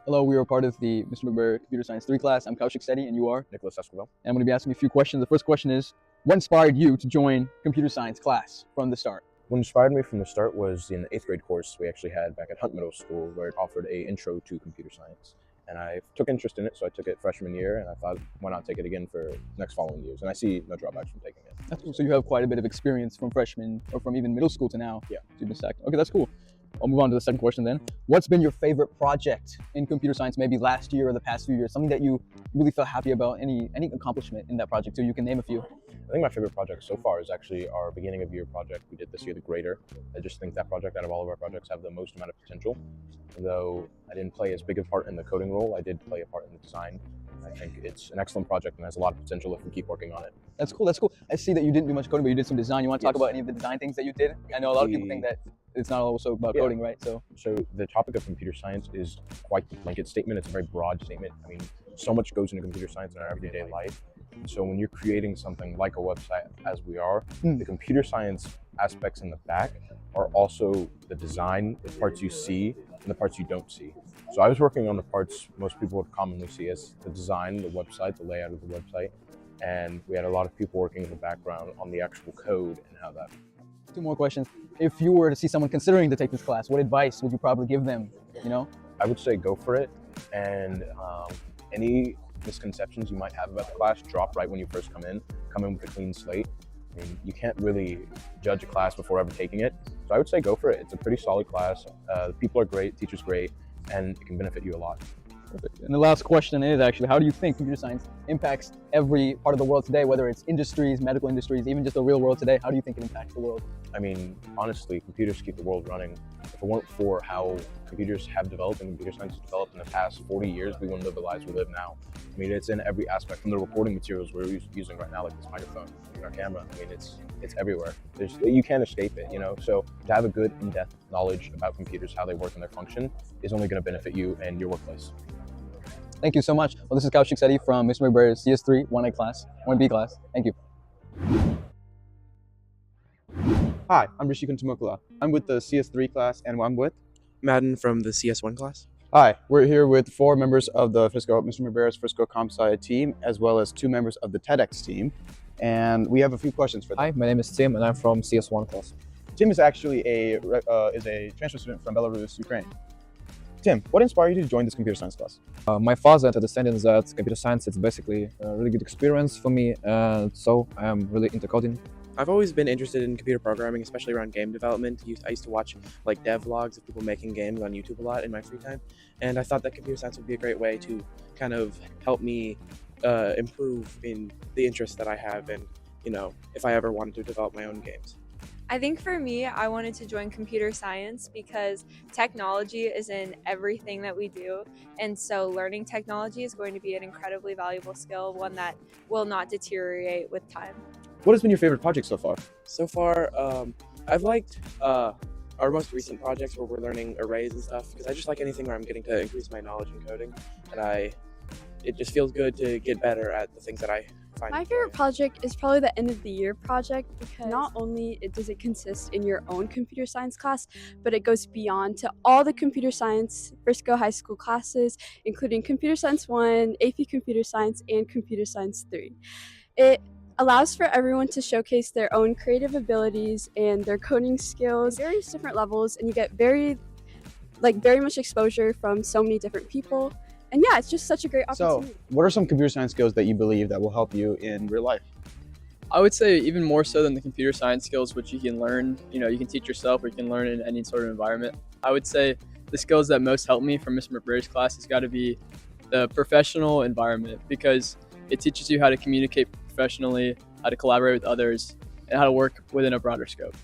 Hello, we are part of the Mr. McBurr Computer Science 3 class. I'm Kaushik Setty, and you are? Nicholas Esquivel. And I'm going to be asking you a few questions. The first question is, what inspired you to join computer science class from the start? What inspired me from the start was in the 8th grade course we actually had back at Hunt Middle School, where it offered a intro to computer science. And I took interest in it, so I took it freshman year, and I thought, why not take it again for next following years? And I see no drawbacks from taking it. That's cool. So you have quite a bit of experience from freshman, or from even middle school to now. Yeah. To be stacked. Okay, that's cool. I'll move on to the second question then. What's been your favorite project in computer science, maybe last year or the past few years? Something that you really felt happy about, any accomplishment in that project, so you can name a few. I think my favorite project so far is actually our beginning of year project we did this year, the grader. I just think that project, out of all of our projects, have the most amount of potential. Though I didn't play as big a part in the coding role, I did play a part in the design. I think it's an excellent project and has a lot of potential if we keep working on it. That's cool. That's cool. I see that you didn't do much coding, but you did some design. You want to talk about any of the design things that you did? I know a lot of people think that it's not also about coding, right? So the topic of computer science is quite the blanket statement. It's a very broad statement. I mean, so much goes into computer science in our everyday life. And so when you're creating something like a website, as we are, the computer science aspects in the back are also the design, the parts you see, and the parts you don't see. So I was working on the parts most people would commonly see as the design, the website, the layout of the website. And we had a lot of people working in the background on the actual code and how that. Two more questions. If you were to see someone considering to take this class, what advice would you probably give them, I would say go for it. And any misconceptions you might have about the class, drop right when you first come in with a clean slate. I mean, you can't really judge a class before ever taking it. So I would say go for it. It's a pretty solid class. The people are great, teachers great, and it can benefit you a lot. Perfect. And the last question is actually, how do you think computer science impacts every part of the world today, whether it's industries, medical industries, even just the real world today? How do you think it impacts the world? I mean, honestly, computers keep the world running. If it weren't for how computers have developed and computer science has developed in the past 40 years, we wouldn't live the lives we live now. I mean, it's in every aspect, from the recording materials we're using right now, like this microphone, our camera. I mean, it's everywhere. You can't escape it, So to have a good in-depth knowledge about computers, how they work and their function, is only going to benefit you and your workplace. Thank you so much. Well, this is Kaushik Setty from Mr. McBurr's CS3 1A class, 1B class. Thank you. Hi, I'm Rishi Kuntamukala. I'm with the CS3 class, and I'm with Madden from the CS1 class. Hi, we're here with 4 members of the Mr. McBurr's Frisco Comp-Sci team, as well as 2 members of the TEDx team, and we have a few questions for them. Hi, my name is Tim, and I'm from CS1 class. Tim is actually a transfer student from Belarus, Ukraine. Tim, what inspired you to join this computer science class? My father understanding that computer science is basically a really good experience for me, and so I'm really into coding. I've always been interested in computer programming, especially around game development. I used to watch like dev vlogs of people making games on YouTube a lot in my free time, and I thought that computer science would be a great way to kind of help me improve in the interests that I have, and if I ever wanted to develop my own games. I think for me, I wanted to join computer science because technology is in everything that we do. And so learning technology is going to be an incredibly valuable skill, one that will not deteriorate with time. What has been your favorite project so far? So far, I've liked our most recent projects where we're learning arrays and stuff, because I just like anything where I'm getting to increase my knowledge in coding. And it just feels good to get better at the things that I find. My favorite project is probably the end of the year project, because not only does it consist in your own computer science class, but it goes beyond to all the computer science Frisco High School classes, including Computer Science 1, AP Computer Science, and Computer Science 3. It allows for everyone to showcase their own creative abilities and their coding skills, various different levels, and you get very much exposure from so many different people. And yeah, it's just such a great opportunity. So, what are some computer science skills that you believe that will help you in real life? I would say even more so than the computer science skills, which you can learn, you can teach yourself, or you can learn in any sort of environment. I would say the skills that most helped me from Mr. McBurr's class has got to be the professional environment, because it teaches you how to communicate professionally, how to collaborate with others, and how to work within a broader scope.